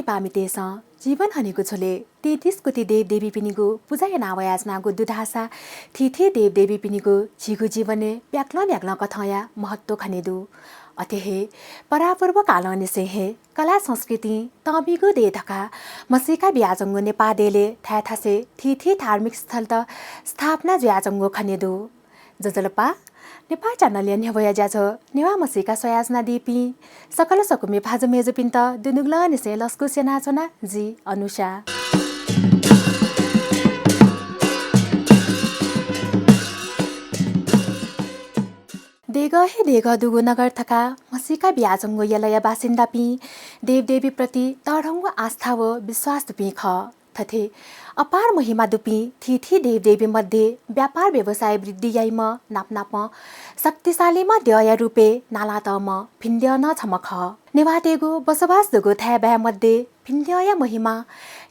पामितेस जीवन हनेको छोले 33 कोटी देवदेवी पिनिगो पूजा नावयाजनागो दुधासा थिथे देवदेवी पिनिगो झिगु जीवने व्याक्ल कथया महत्व खनेदु अतेहे परापूर्व कालनिसे हे कला संस्कृति तबिगो दे धका मसिका ब्याजंगो नेपादेले थाथासे थिथे धार्मिक स्थल त स्थापना ज्याजंगो खनेदु जजलपा नेपाल च्यानल न्यावया ज्याझ नेवा मसिका सयाजना दिपी सकल सकुमे भाज मेजो पिन्त दुनुग्ल निसे लस्कु सेना छना जी अनुषा देग दुगो नगर थका मसिका ब्याजंगो यलय बासिन्दा पि देवदेवी प्रति तढङ्गो आस्था व विश्वास दुपी ख थथे अपार महिमा दुपी थिथी देवदेवी मध्ये व्यापार व्यवसाय वृद्धि याइम नाप शक्तिशालीमा द्यय रूपे नाला तम भिन्द्य न छमख नेवातेगो बसोबास दुगो थाय भ्या मध्ये भिन्द्य महिमा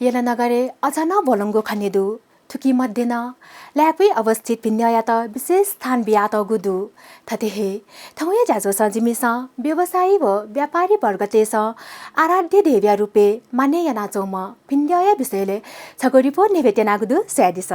यल नगरे अझ न बोलङ्गो खनेदु थुकी मध्ये न ल्याक्वे अवस्थित भिन्द्य त विशेष स्थान बिया त गुदु थथे हे थौया ज्याजो सजिमिस व्यवसायी व व्यापारी वर्गतेस आराध्य देव्या रूपे माने यनाचोम भिन्द्य विषयले छगोरिपो नेभेटेना गुदु स्यादिस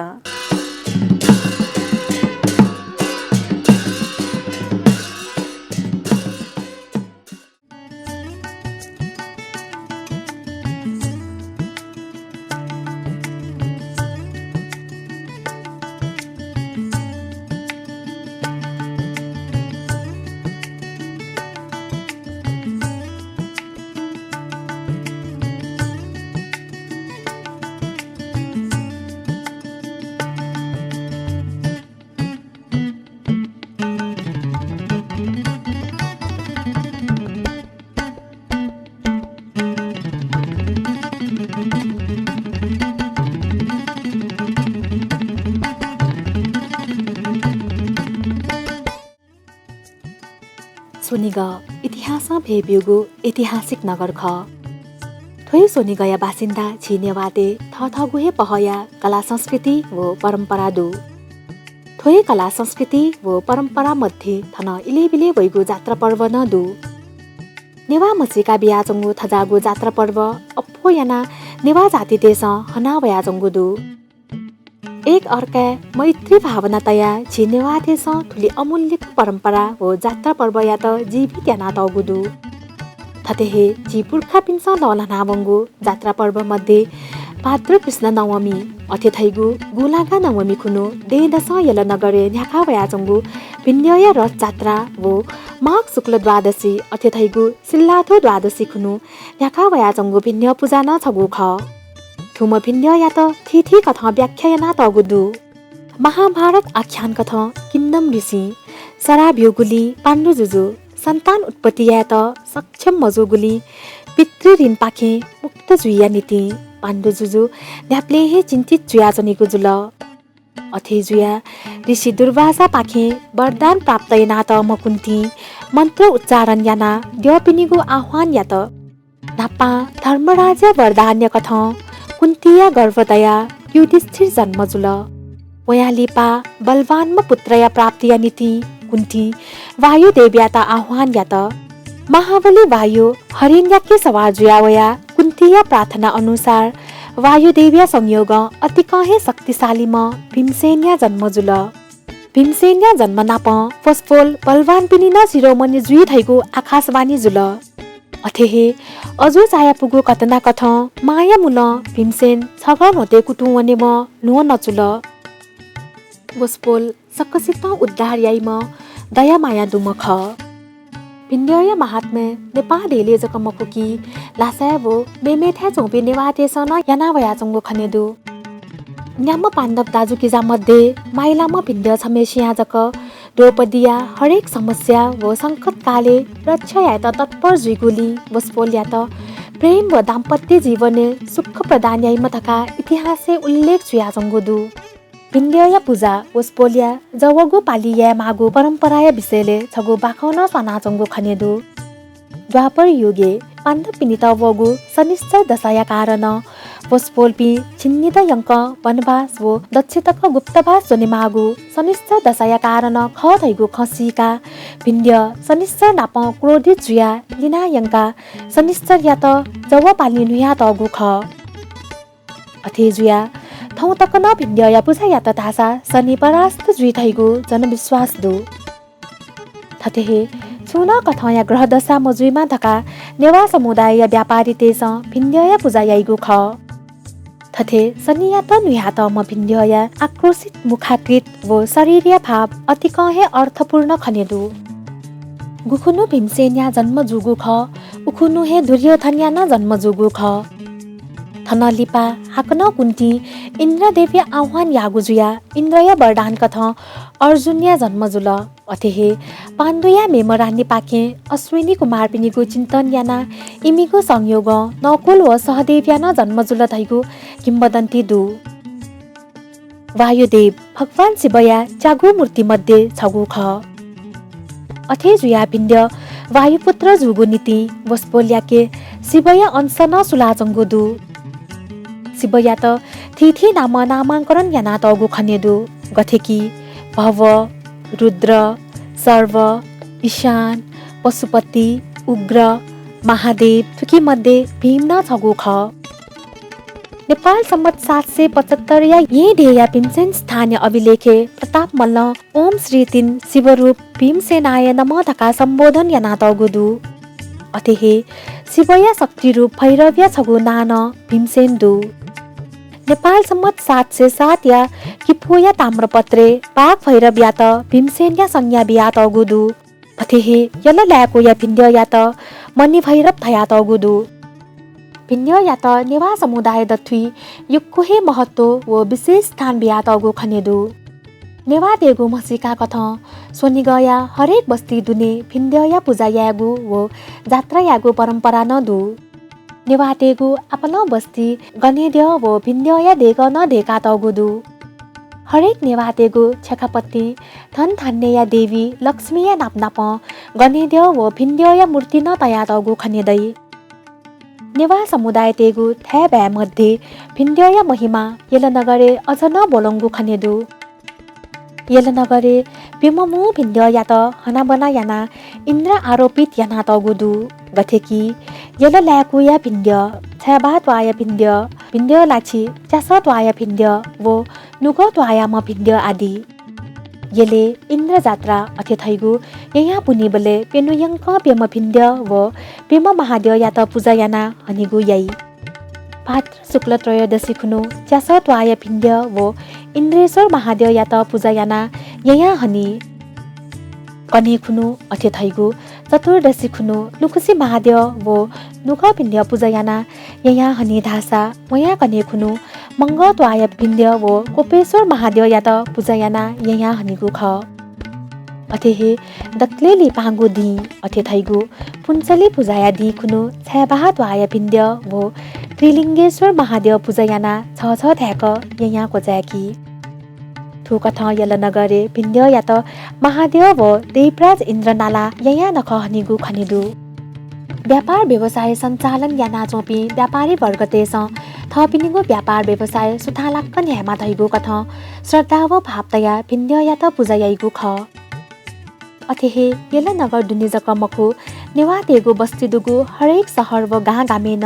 सोनिग इतिहास भेबियोगो ऐतिहासिक नगर ख थोइ सोनिगया बासिन्दा छिनेवाते थथगुहे पहया कला संस्कृति व परम्परा दु थोइ कला संस्कृति व परम्परा मध्ये थन इलेबिले वैगो जात्रा पर्व न दु नेवा मसिका बियाजंगु थजागु जात्रा पर्व अप्पो याना नेवा जाति देश हना वयाजंगु दु एक अर्का मैत्री भावना तया छिनेवा देश ठुली अमूल्य परम्परा हो जात्रा पर्व या त जीवित याना तगुदु थतेहे जी पुर्खा पिन्स ललनावंगु जात्रा पर्व मध्ये भाद्र कृष्ण नवमी अथेथैगु गुलागा नवमी खुनु देदस यल नगरे न्याखा वयाजंगु भिन्नय रथ जात्रा वो माघ शुक्ल द्वादशी अथेथैगु सिल्लाथो द्वादशी खुनु न्याखा वयाजंगु भिन्न पूजा न छगु ख थुम भिन्न या त थिथि कथा व्याख्याना तगुदु महाभारत आख्यान कथा किन्नम ऋषि सराभ्योगुली पाण्डुजुजु सन्तान उत्पत्ति या त सक्षम मजोगुली पितृ ऋण पाखे मुक्त जुया नीति पाण्डुजुजु न्याप्ले हे चिन्तित जुया जनेको जुल अथे जुया ऋषि दुर्वासा पाखे वरदान प्राप्त याना त मकुन्ती मन्त्र उच्चारण याना द्यपिनिगु आह्वान या त नापा धर्मराज वरदान्य कथा कुन्तिया गर्भदया युधिष्ठिर जन्मजुल वयालिपा बलवान्म पुत्रया प्राप्तिया नीति कुन्ती वायु देव्याता आह्वान यात महाबली वायु हरिण्याके सवाजुया वया कुन्तिया प्रार्थना अनुसार वायु देव्या संयोग अति कहे शक्तिशालीम भीमसेन्या जन्मजुल भीमसेन्या जन्म नाप फसफोल बलवान पिनि न शिरोमणि जुइ थैगु आकाशवाणी जुल अथेहे अजु चाया पुगु कतना कथ माया मुल भीमसेन छगन होते कुटु वने म नुव नचुल वसपोल सक्कसित उद्धार याइम दया माया दुमख भिन्नय महात्मे नेपादेले जकमकुकी लासायबो बेमेथ्या चौपे नेवातेसन यानावया चंगो खनेदु न्याम पाण्डव दाजुकिजा मध्ये माइलाम भिन्य छमेसिया जक द्रौपदीया हरेक समस्या व संकट काले रक्षा या त तत्पर जुइगुली वसपोल या त प्रेम व दाम्पत्य जीवने सुख प्रदान याइम थका इतिहाससे उल्लेख जुया जंगुदु भिन्य पूजा वसपोलिया जवगो पालिया मागो परम्पराय विषयले छगो बाखौन सना जंगो खनेदु द्वापर युगे पाण्डव पिनित वगु सनिश्चय दशाया कारण पोस्पोल्पी छिन्निद यङ्क वनवास वो दक्षितक गुप्तवास सोनिमागु सनिश्चर दशाया कारण ख थैगु खसीका भिन्ड्य सनिश्चर नाप क्रोधित जुया लिना यङ्का सनिश्चर या त जव पाल्ने नुया तगु ख अथे जुया थौ तक न भिन्ड्य या पुछा या त तासा शनि परास्त जुइ थैगु जनविश्वास दु थतेहे सुन कथया ग्रह दशा मजुइमा धका नेवा समुदाय या व्यापारी तेस भिन्ड्य या पूजा याइगु ख थथे शनिया त नुया त म भिन्ड्य या आक्रोशित मुखाकृत वो शरीरिया भाव अति कहे अर्थपूर्ण खनेदु गुखुनु भीमसेन या जन्म जुगु ख उखुनु हे दुर्योधन या न जन्म जुगु ख थन लिपा हाकन कुन्ती इन्द्रदेवी आह्वान यागुजुया इन्द्रया वरदान कथ अर्जुनया जन्म जुल अथेहे पाण्डुया मेमरानी पाके अश्विनी कुमार पिनिगु चिन्तन याना इमिगु संयोग नकुल व सहदेव याना जन्म जुल थैगु किम्बदन्ती दु वायुदेव भगवान शिवया चागु मूर्ति मध्ये छगु ख अथे जुया भिन्ड्य वायुपुत्र जुगु नीति वस्पोल्याके शिवया अंश न सुलाजंगु दु शिवया त थिथि नाम नामाङ्करण याना तगु खनेदु गथेकी भव रुद्र सर्व ईशान पशुपति उग्र महादेव थुकी मध्ये भीम न छगु ख नेपाल सम्मत 775 या ये डेया भीमसेन स्थानीय अभिलेखे प्रताप मल्ल ओम श्री 3 शिवरूप भीमसेनाय नमः धका सम्बोधन याना तगु दु अथेहे शिवया शक्ति रूप भैरव्य छगु नान भीमसेन दु नेपाल सम्मत 707 या किफोया ताम्रपत्रे बाघ भैरव या त भीमसेन या संज्ञा बिया तगुदु अथेहे यल ल्याको या भिन्ड्य या त मनि भैरव थया तगुदु भिन्ड्य या त नेवा समुदाय दथुई युक्कुहे महत्व व विशेष स्थान बिया तगु खनेदु नेवा देगु मसिका कथ सोनि गया हरेक बस्ती दुने भिन्ड्य या पूजा यागु व जात्रा यागु परम्परा न दु नेवाटेगु आपन बस्ती गनेद्य व भिन्ड्य या देग न देका तगुदु हरेक नेवाटेगु छेखापत्ती धन थान्ने या देवी लक्ष्मी या नाप गनेद्य व भिन्ड्य या मूर्ति न तया तगु खनेदै नेवा समुदाय तेगु थ्या भ्या मध्ये भिन्ड्य या महिमा यल नगरे अझ न बोलंगु खनेदु यल नगरे बिममु भिन्ड्य या त हना बना याना इन्द्र आरोपित याना तगुदु गथेकी यल ल्याकु या भिन्ड्य छ्याबा त्वाय भिन्ड्य भिन्ड्य लाछि चास त्वाय भिन्ड्य वो नुग त्वाया म भिन्ड्य आदि यले इन्द्र जात्रा अथे थैगु यहाँ पुनिबले पेनुयंक पेम भिन्ड्य व पेम महादेव या त पूजा याना हनिगु याई भाद्र शुक्ल त्रयोदशी खुनु चास त्वाय भिन्ड्य वो इन्द्रेश्वर महादेव या त पूजा याना यहाँ हनी कने खुनु अथे थैगु चतुर्दशी खुनु लुकुसी महादेव वो नुख भिन्ड्य पूजा याना यहाँ हनी धासा वया कने खुनु मंग त्वाय भिन्ड्य वो कोपेश्वर महादेव या त पूजा याना यहाँ हनीगु ख अथेहे दक्लेली पांगु दी अथे थैगु पुंचली पूजाया दी खुनु छ्याबा त्वाय भिन्ड्य वो त्रिलिङ्गेश्वर महादेव पूजा याना छ छ थ्याक यहाँ कोजाकी थुकथ यल नगरे भिन्ड्य या त महादेव व देवराज इन्द्र नाला यहाँ नख हनिगु खनिदु व्यापार व्यवसाय सञ्चालन या नाचोपी व्यापारी वर्ग तेस थपिनिगु व्यापार व्यवसाय सुथालाक्क न्यायमा थैगु कथ श्रद्धा व भावतया भिन्ड्य या त पूजा याइगु ख अथेहे यल नगर दुनिजक मखु नेवातेगु बस्तीदुगु हरेक सहर व गाँ गामेन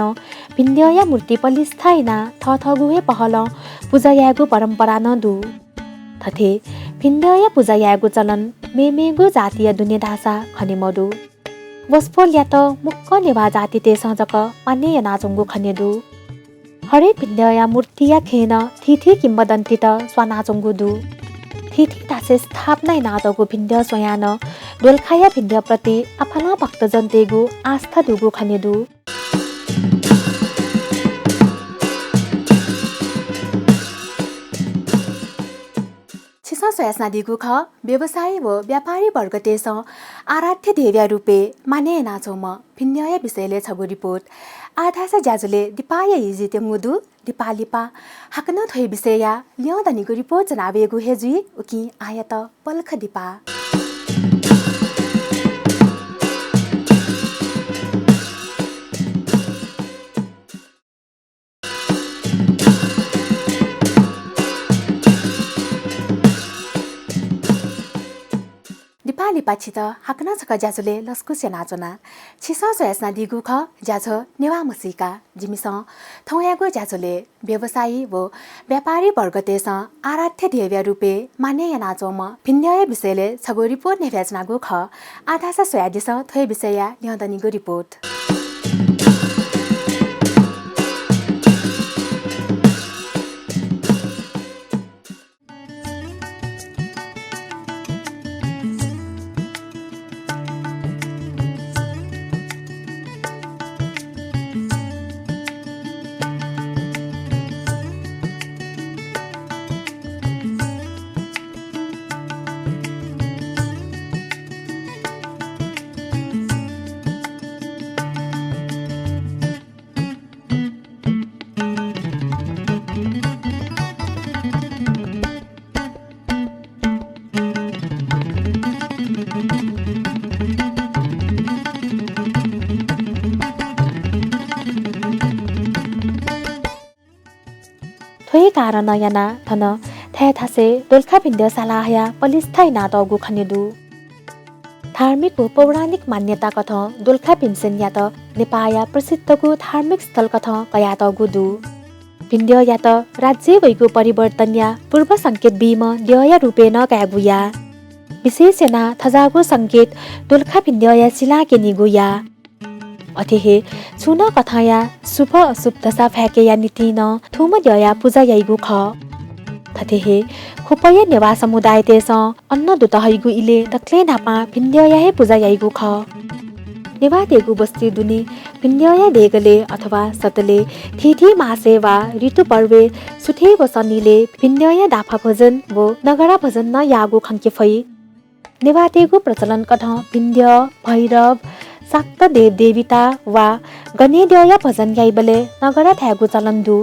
भिन्ड्य या मूर्ति पलिस्थाइना थथगुहे पहल पूजा यागु परम्परा न दु थथे भिन्ड्य या पूजा यागु चलन मेमेगु जातीय दुने दासा खनेमदु वस्पोल या त मुक्क नेवा जाति ते सजक मान्ने या नाचुङ्गु खनेदु हरेक भिन्ड्य या मूर्ति या खेन थिथि किम्बदन्ती त स्वानाचुङ्गु दु थिथि तासे स्थापना नादगु भिन्ड्य स्वयान दोलखाया भिन्ड्य प्रति आफना भक्तजन तेगु आस्था दुगु खनेदु छिसा सयासना दिगु ख व्यवसाय व व्यापारी वर्ग तेस आराध्य देव्या रूपे माने नाचोम भिन्ड्य विषयले छगु रिपोर्ट आधासा ज्याजुले दिपाय हिजि तेंगुदु दिपालिपा हाकन थै विषया ल्याउँदनिगु रिपोर्ट जनावेगु हेजु उकि आयत पलख दिपा नेपाली पाछित हाक्न छक ज्याजुले लस्कु सेनाचोना छिसा सयसना दिगु ख ज्याझ नेवा मसिका जिमिस थौयागु ज्याजुले व्यवसायी व व्यापारी वर्गतेस आराध्य देव्या रूपे मान्य यनाचोम भिन्नय विषयले छगो रिपोर्ट नेभ्याचनागु ख आधासा सोयादिस थोय विषय न्यदनिगु रिपोर्ट थोय कारण याना थन थ्या थासे दोलखा भिन्द सालाहया पलिस्थाई नादगु खनेदु धार्मिक व पौराणिक मान्यता कथ दोलखा भिन्सेन या त नेपाया प्रसिद्धको धार्मिक स्थल कथ कयातगु दु भिन्द या त राज्य वैगु परिवर्तन या पूर्व संकेत बीम द्यया रूपेन कयागुया विशेष याना थजागु संकेत दोलखा भिन्द या सिला केनिगु या अथेहे छुन कथाया शुभ अशुभ दशा फ्याकेया नीति न थुम दया पूजा याइगु ख थथेहे खुपय नेवा समुदाय तेस अन्न दुत हैगु इले दक्ले नापा भिन्नया हे पूजा याइगु ख नेवा देगु बस्ती दुनी भिन्नया देगले अथवा सतले थिथि मासे वा ऋतु पर्वे सुथे व सनीले भिन्नया दाफा भजन व नगरा भजन न यागु खंके फै नेवा देगु प्रचलन कथ भिन्य भैरव साक्त देव देविता वा गणेद्यया भजन याइबले नगरा थ्यागु चलन दु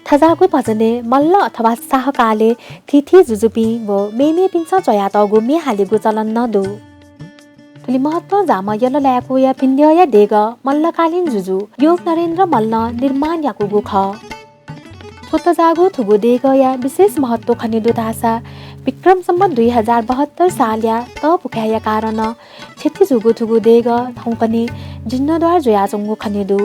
थजागु भजने मल्ल अथवा साहकाले थिथि जुजुपी व मेमे पिन्छ चयातगु मे हालेगु चलन न दु तुली महत्व जाम यल ल्याको या भिन्नया देग मल्लकालीन जुजु योग नरेन्द्र मल्ल निर्माण याकुगु ख छोत जागु थुगु देग या विशेष महत्व खनेदु दासा विक्रम सम्म 2072 साल या त पुख्याया कारण क्षति जुगु थुगु देग थौपनी जिन्नद्वार जोया जंगु खनेदु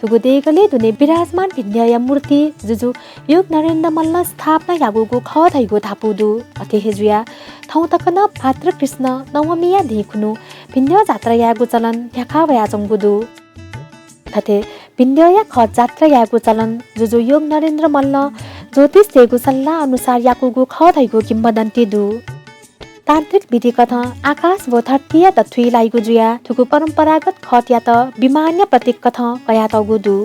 थुगु देगले दुने विराजमान भिन्नया मूर्ति जुजु योग नरेन्द्र मल्ल स्थापना यागुगु ख थैगु थापुदु अथे हेजुया थौ तकन भाद्र कृष्ण नवमीया देखुनु भिन्य जात्रा यागु चलन ढ्याखा वया जंगुदु थथे भिन्नया ख जात्रा यागु चलन जुजु योग नरेन्द्र मल्ल ज्योतिष देगु सल्लाह अनुसार याकुगु ख थैगु किम्बदन्ती दु तान्त्रिक विधि कथा आकाश व धरतीय तथ्वी लाइगु जुया थुगु परम्परागत खत या त विमान्य प्रतीक कथा कया तगु दु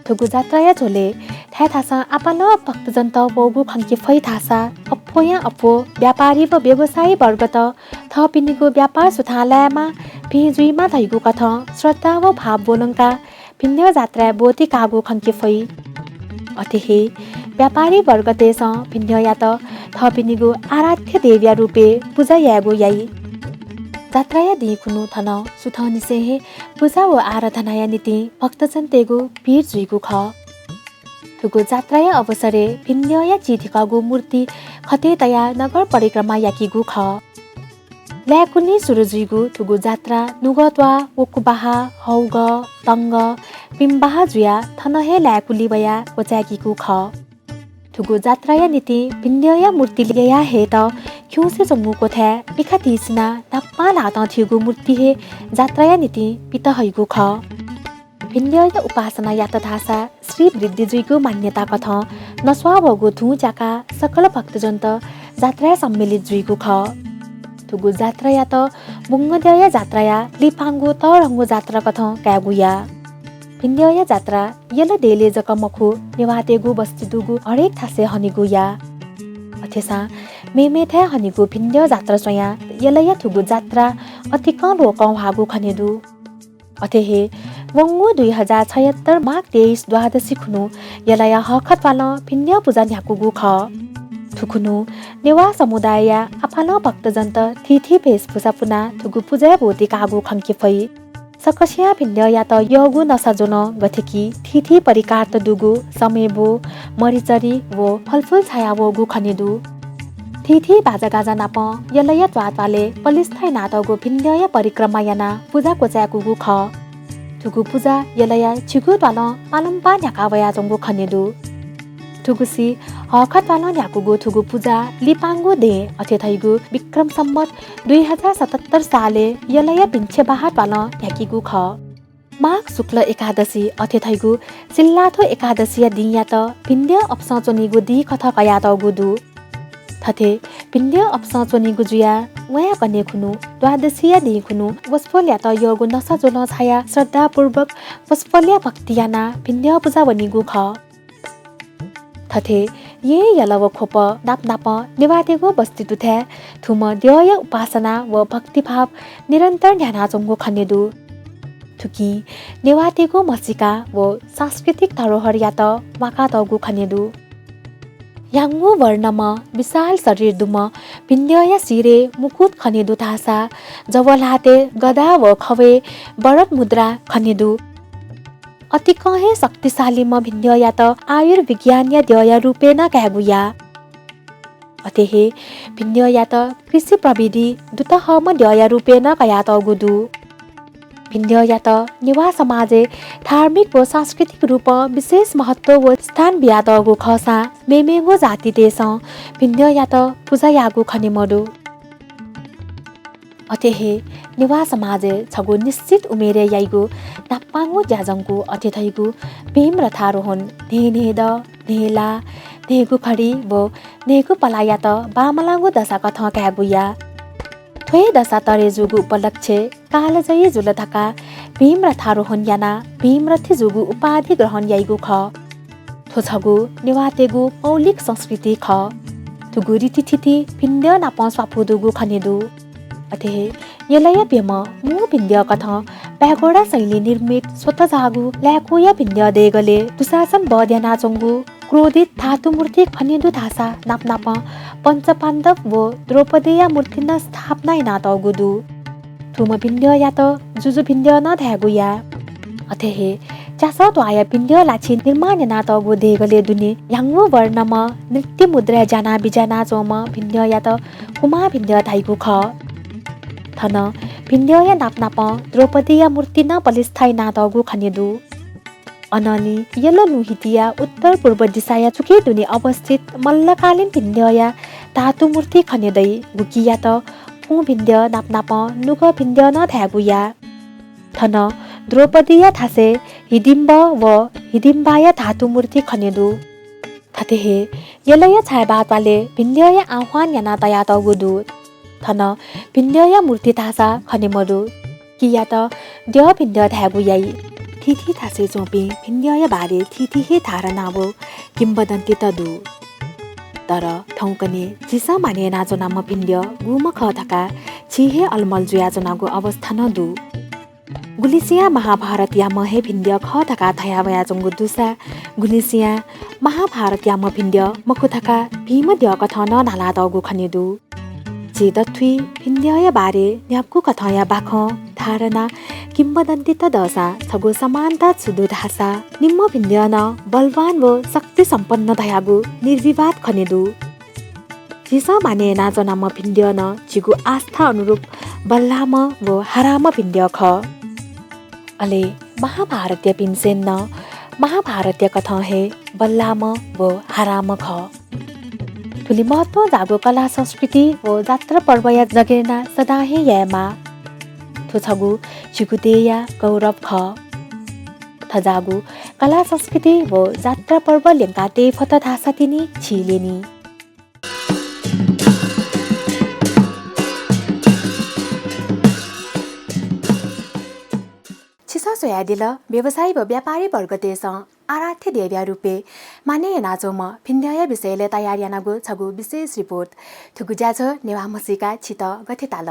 थुगु जात्राया झोले थ्या थासा आपाल भक्तजन त वगु खंके फै थासा अप्पोया अप्पो व्यापारी व व्यवसायी वर्ग त थपिनिगु व्यापार सुथालयमा भिजुइमा थैगु कथा श्रद्धा व भाव बोलंका भिन्न जात्रा बोती कागु खंके फै अतेहे व्यापारी वर्ग तेस भिन्न या त थपिनिगु आराध्य देव्या रूपे पूजा यागु याई जात्राया दिखुनु थन सुथनिसेहे पूजा व आराधनाया नीति भक्तजन तेगु भीड जुइगु ख थुगु जात्राया अवसरे भिन्नया चिथिकागु मूर्ति खते तया नगर परिक्रमा याकिगु ख ल्याकुनी सुरुजुइगु थुगु जात्रा नुगत्वा वकुबाहा हौग तंग पिम्बाहा जुया थनहे ल्याकुली वया कोचाकीगु ख थुगु जात्राया नीति भिन्नया मूर्ति लिया हे त क्युसे जंगुको थ्या बिखा तिसना नाप्पा लात थिगु मूर्ति हे जात्राया नीति पित हैगु ख भिन्नया उपासना यात थासा श्री वृद्धिजुइगु मान्यता कथ नस्वाबगु थु जाका सकल भक्तजन त जात्रा सम्मिलित जुइगु ख थुगु जात्रा या त बुङ्गदया जात्रा या लिपाङ्गु त रंगु जात्रा कथ कागुया भिन्नया जात्रा यल देले जकमखु नेवातेगु बस्तिदुगु हरेक थासे हनिगु या अथेसा मेमेथ्या हनिगु भिन्न जात्रा स्वया यलया थुगु जात्रा अतिक लोकौ हागु खनेदु अथेहे वंगु 2076 माघ 23 द्वादशी खुनु यलया हखतवाल भिन्न पूजा न्याकुगु ख थुकुनु नेवा समुदाय आफाल भक्तजन्त थिथि भेषभूषा पुना थुगु पूजा बोती कागु खंके फै सकस्या भिन्न या त यगु नसजोन गथेकी थिथि परिकार त दुगु समेबो मरिचरी वो फलफुल छाया वगु खनेदु थिथि बाजा गाजा नाप यलय त्वाले पलिस्थाइ नातगु भिन्डय परिक्रमा याना पूजा कोचाकुगु ख थुगु पूजा यलय छिगु त्वाल पालम्पा न्याकावया जंगु खनेदु थुगुसी हखत वाला न्याकुगु थुगु पूजा लिपाङ्गु दे अथेथैगु विक्रम सम्मत 2077 साले यलय पिन्छे बाहात वाला न्याकिगु ख माघ शुक्ल एकादशी अथेथैगु सिल्लाथो एकादशी दिया त भिन्ड्य अपसचोनिगु दि कथा कया त गुदु थथे भिन्ड्य अपसचोनिगु जुया वया कने खुनु द्वादशीय दि खुनु वस्फोल्या त योगु नसजोल छाया श्रद्धा पूर्वक वस्फोल्या भक्तियाना भिन्ड्य पूजा वनिगु ख थथे ये यलव खोप नाप निवातेको बस्ती दुथे थुम द्यय उपासना व भक्तिभाव निरन्तर ध्यानाचोङ्गो खनेदु थुकी निवातेको मसिका व सांस्कृतिक धरोहर या त वाका तगु खनेदु याङ्गु वर्णम विशाल शरीर दुम भिन्ड्य सिरे मुकुट खनेदु तासा जवलाते गदा व खवे बरत मुद्रा खनेदु अति कहे शक्तिशाली म भिन्ड्य या त आयुर्विज्ञान या द्यय रूपेण क्यागुया अतेहे भिन्ड्य या त कृषि प्रविधि दुतह म द्यय रूपेण कया त गुदु भिन्ड्य या त निवा समाजे धार्मिक व सांस्कृतिक रूप विशेष महत्व व स्थान बिया त गु खसा मेमेगो जाति देश भिन्ड्य या त पूजा यागु खनेमडु अतेहे निवा समाजे छगु निश्चित उमेरे याइगु नाप्पाङ्गु ज्याजङगु अथेथैगु भीम रथारोहण नेद नेला नेगु खडी व नेगु पलाया त बामलाङ्गु दशा कथ क्यागुया थोय दशा तरेजुगु उपलक्ष्य कालजयी जुलधका भीम रथारोहण याना भीम रथी जुगु उपाधि ग्रहण याइगु ख थोछगु निवातेगु मौलिक संस्कृति ख थुगु रीतिथिति भिन्ड्य नाप स्वाफुदुगु खनेदु अथे यलय पेम मु भिन्ड्य कथ प्यागोडा शैली निर्मित स्वतः जागु ल्याकुया भिन्ड्य देगले दुशासन बद्याना चोङ्गु क्रोधित धातु मूर्ति खनेदु धासा नाप पञ्चपाण्डव व द्रौपदीय मूर्ति न स्थापना नात गुदु थुम भिन्ड्य या त जुजु भिन्ड्य न ध्यागुया अथेहे चास त्वाया भिन्ड्य लाछि निर्माण नात गु देगले दुने याङ्गु वर्णम नृत्य मुद्रा जाना बिजाना चोम भिन्ड्य या त कुमा भिन्ड्य धाइगु ख थन भिन्ड्य नाप द्रौपदीय मूर्ति न पलिस्थाइ नातगु खनेदु अनली यल नुहितिया उत्तर पूर्व दिशाया चुके दुने अवस्थित मल्लकालीन भिन्ड्य धातु मूर्ति खनेदै गुकिया त पु भिन्ड्य नाप नुग भिन्ड्य न ध्यागुया थन द्रौपदीय थासे हिडिम्ब व हिडिम्बाय धातु मूर्ति खनेदु थतेहे यलय छायबातले भिन्ड्य आह्वान याना तया त गुदु थन भिन्ड्य मूर्ति थासा खनेमरु किया त द्य भिन्ड्य ध्यागुयाई थिथि थासे चोपे भिन्ड्य बारे थिथि हे धारणा वो किम्बदन्ती त दु तर ठौकने जिसा माने नाचो नाम भिन्ड्य गुम ख थका छिहे अलमल जुया जनागु अवस्था न दु गुलिसिया महाभारत या महे भिन्ड्य ख थका थया वया जंगु दुसा गुलिसिया महाभारत या म भिन्ड्य मखु थका भीम द्य कथ न नाला दगु खनेदु चेदथुई भिन्ड्य बारे न्यापकु कथया बाख धारणा किम्बदन्ती त दशा छगु समानता छुदु धासा निम्म भिन्ड्य न बलवान व शक्ति सम्पन्न धयागु निर्विवाद खनेदु जिसा माने नाजना म भिन्ड्य न जिगु आस्था अनुरूप बल्लाम व हराम भिन्ड्य ख अले महाभारतीय पिन्सेन न महाभारतीय कथा हे बल्लाम व हराम ख ठुली महत्व जागो कला संस्कृति व जात्रा पर्व या जगेना सदाहे यामा थुछगु चिगुतेया गौरव ख थजागु कला संस्कृति व जात्रा पर्व लेंगाते फत धासा तिनी छिलेनी छिसा सोयादिल व्यवसायी व व्यापारी वर्ग देश आराध्य देव्या रूपे माने नाचोम भिन्ड्य विषयले तयार यानागु छगु विशेष रिपोर्ट थुगु ज्याझो नेवा मसिका छित गथिताल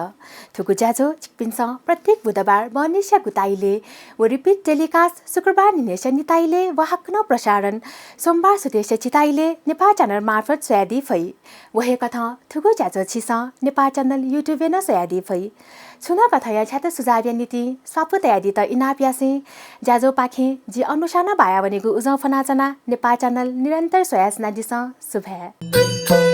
थुगु ज्याझो चिकपिन्स प्रत्येक बुधबार बनिस्या गुताइले व रिपिट टेलिकास्ट शुक्रबार निनेश निताइले वाहकन प्रसारण सोमबार सुतेश चिताइले नेपाल च्यानल मार्फत सोयादी फै वहे कथा थुगु ज्याझो छिस नेपाल च्यानल युट्युब न सोयादी फै छुना कथया छ्यात सुझाव्य नीति स्वापु तयारी त इनाप्यासे ज्याझो पाखे जी अनुसार बाया बनेगु उजौ फनाचना नेपाल च्यानल निरन्तर सोयासना दिस शुभ